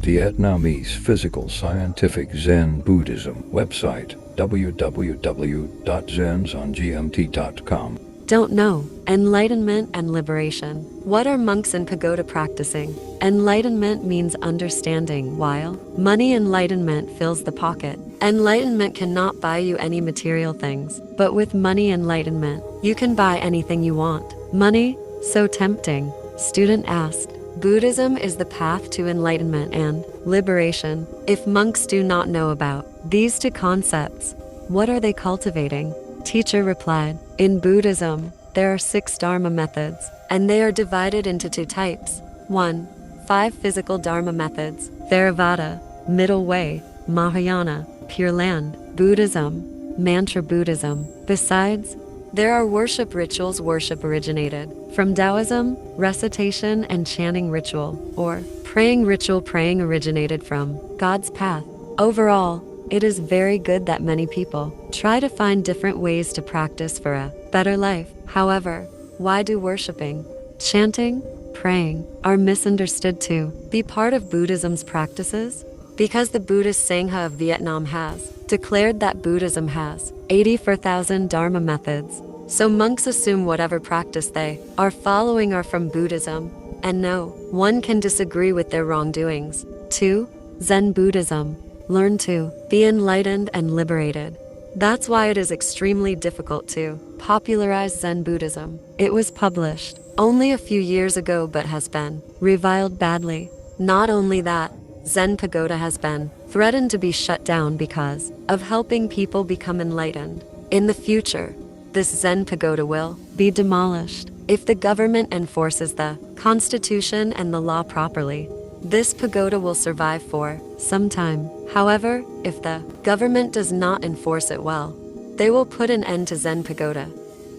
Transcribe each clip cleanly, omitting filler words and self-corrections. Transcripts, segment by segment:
Vietnamese Physical Scientific Zen Buddhism website www.zenzongmt.com. Don't know. Enlightenment and liberation. What are monks in pagoda practicing? Enlightenment means understanding, while money enlightenment fills the pocket. Enlightenment cannot buy you any material things, but with money enlightenment, you can buy anything you want. Money? So tempting. Student asked. Buddhism is the path to enlightenment and liberation. If monks do not know about these two concepts, what are they cultivating? Teacher replied, in Buddhism, there are 6 Dharma methods, and they are divided into 2 types. 1. 5 physical Dharma methods, Theravada, Middle Way, Mahayana, Pure Land, Buddhism, Mantra Buddhism. Besides, there are worship rituals. Worship originated from Taoism, recitation and chanting ritual, or praying ritual. Praying originated from God's path. Overall, it is very good that many people try to find different ways to practice for a better life. However, why do worshiping, chanting, praying are misunderstood to be part of Buddhism's practices? Because the Buddhist Sangha of Vietnam has declared that Buddhism has 84,000 Dharma methods. So monks assume whatever practice they are following are from Buddhism, and no one can disagree with their wrongdoings. 2. Zen Buddhism. Learn to be enlightened and liberated. That's why it is extremely difficult to popularize Zen Buddhism. It was published only a few years ago but has been reviled badly. Not only that, Zen Pagoda has been threatened to be shut down because of helping people become enlightened. In the future, this Zen Pagoda will be demolished if the government enforces the constitution and the law properly. This pagoda will survive for some time. However, if the government does not enforce it well, they will put an end to Zen Pagoda.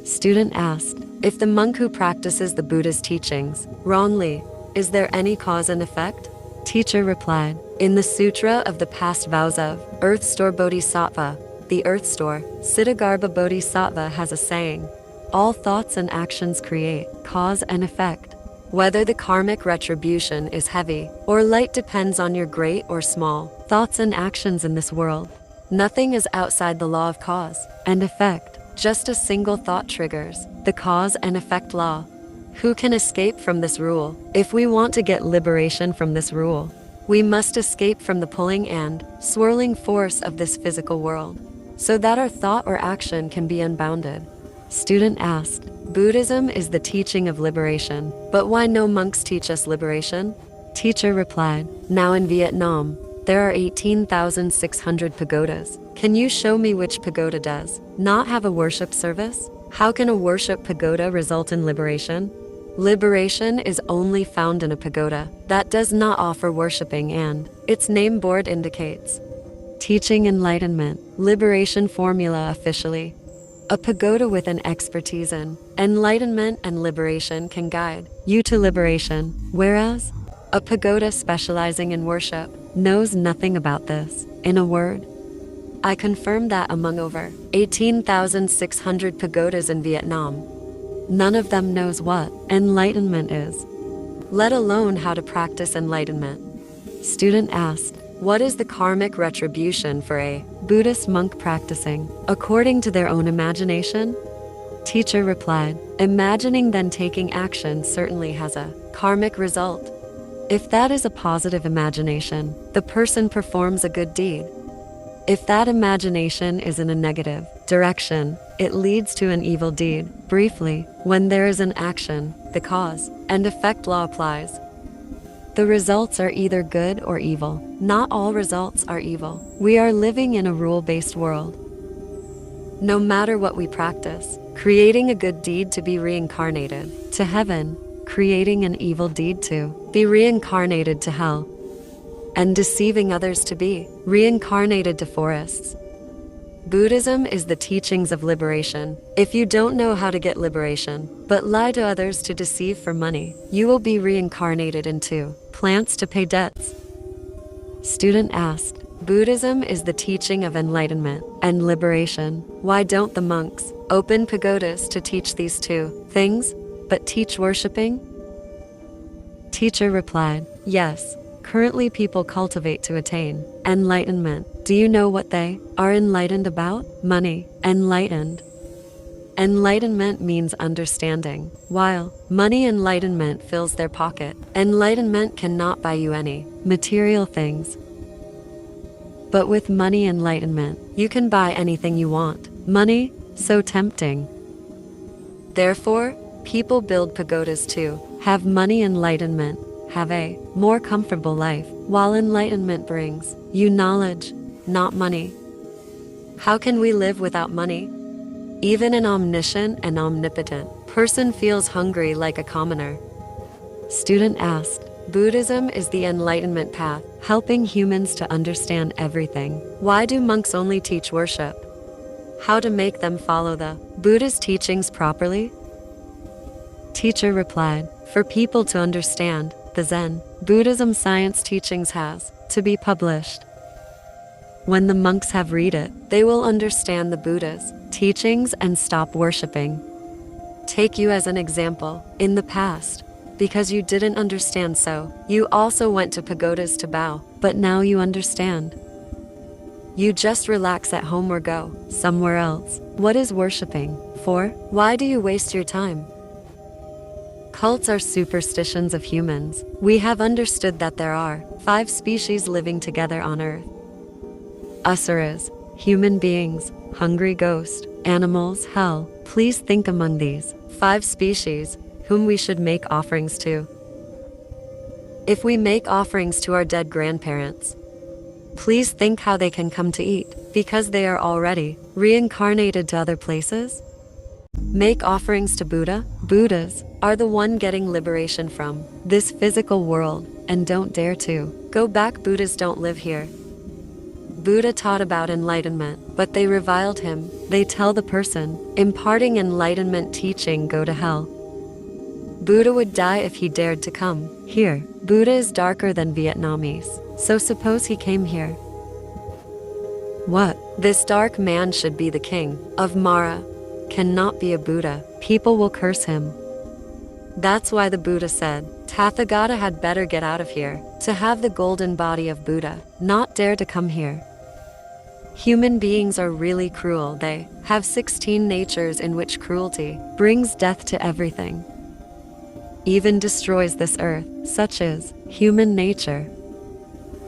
Student asked, if the monk who practices the Buddha's teachings wrongly, is there any cause and effect? Teacher replied, in the Sutra of the Past Vows of Earth Store Bodhisattva, the Earth Store, Siddhagarbha Bodhisattva has a saying, all thoughts and actions create cause and effect. Whether the karmic retribution is heavy or light depends on your great or small thoughts and actions in this world. Nothing is outside the law of cause and effect. Just a single thought triggers the cause and effect law. Who can escape from this rule? If we want to get liberation from this rule, we must escape from the pulling and swirling force of this physical world, so that our thought or action can be unbounded. Student asked, Buddhism is the teaching of liberation, but why no monks teach us liberation? Teacher replied, now in Vietnam, there are 18,600 pagodas. Can you show me which pagoda does not have a worship service? How can a worship pagoda result in liberation? Liberation is only found in a pagoda that does not offer worshiping, and its name board indicates. Teaching enlightenment, liberation formula officially. A pagoda with an expertise in enlightenment and liberation can guide you to liberation, whereas a pagoda specializing in worship knows nothing about this. In a word, I confirm that among over 18,600 pagodas in Vietnam, none of them knows what enlightenment is, let alone how to practice enlightenment. Student asked, what is the karmic retribution for a Buddhist monk practicing according to their own imagination? Teacher replied, imagining then taking action certainly has a karmic result. If that is a positive imagination, the person performs a good deed. If that imagination is in a negative direction, it leads to an evil deed. Briefly, when there is an action, the cause and effect law applies. The results are either good or evil. Not all results are evil. We are living in a rule-based world. No matter what we practice, creating a good deed to be reincarnated to heaven, creating an evil deed to be reincarnated to hell, and deceiving others to be reincarnated to forests. Buddhism is the teachings of liberation. If you don't know how to get liberation, but lie to others to deceive for money, you will be reincarnated into plants to pay debts. Student asked, Buddhism is the teaching of enlightenment and liberation. Why don't the monks open pagodas to teach these two things, but teach worshipping? Teacher replied, yes, currently people cultivate to attain enlightenment. Do you know what they are enlightened about? Money. Enlightened. Enlightenment means understanding. While money enlightenment fills their pocket, enlightenment cannot buy you any material things. But with money enlightenment, you can buy anything you want. Money, so tempting. Therefore, people build pagodas to have money enlightenment, have a more comfortable life, while enlightenment brings you knowledge, not money. How can we live without money? Even an omniscient and omnipotent person feels hungry like a commoner. Student asked, Buddhism is the enlightenment path, helping humans to understand everything. Why do monks only teach worship? How to make them follow the Buddha's teachings properly? Teacher replied, for people to understand the Zen Buddhism science teachings has to be published. When the monks have read it, they will understand the Buddha's teachings and stop worshipping. Take you as an example. In the past, because you didn't understand, so you also went to pagodas to bow, but now you understand. You just relax at home or go somewhere else. What is worshipping for? Why do you waste your time? Cults are superstitions of humans. We have understood that there are 5 species living together on earth. Asuras, human beings, hungry ghosts, animals, hell. Please think among these 5 species whom we should make offerings to. If we make offerings to our dead grandparents, please think how they can come to eat, because they are already reincarnated to other places. Make offerings to Buddha. Buddhas are the one getting liberation from this physical world, and don't dare to go back. Buddhas don't live here. Buddha taught about enlightenment, but they reviled him. They tell the person imparting enlightenment teaching go to hell. Buddha would die if he dared to come here. Buddha is darker than Vietnamese, so suppose he came here. What? This dark man should be the king of Mara. Cannot be a Buddha. People will curse him. That's why the Buddha said, Tathagata had better get out of here, to have the golden body of Buddha, not dare to come here. Human beings are really cruel. They have 16 natures in which cruelty brings death to everything. Even destroys this earth, such is human nature.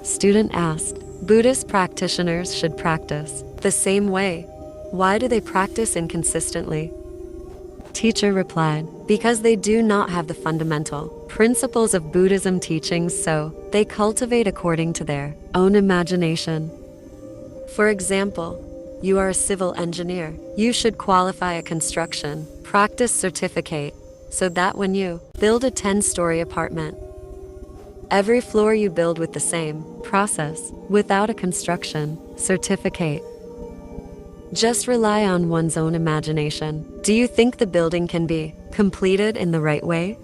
Student asked, Buddhist practitioners should practice the same way. Why do they practice inconsistently? Teacher replied, because they do not have the fundamental principles of Buddhism teachings, so they cultivate according to their own imagination. For example, you are a civil engineer. You should qualify a construction practice certificate, so that when you build a 10-story apartment, every floor you build with the same process, without a construction certificate. Just rely on one's own imagination. Do you think the building can be completed in the right way?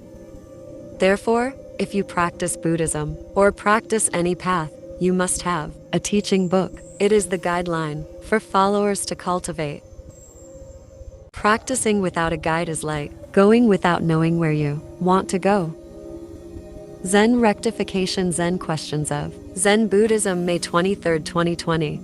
Therefore, if you practice Buddhism, or practice any path, you must have a teaching book. It is the guideline for followers to cultivate. Practicing without a guide is like going without knowing where you want to go. Zen Rectification. Zen Questions of Zen Buddhism, May 23, 2020.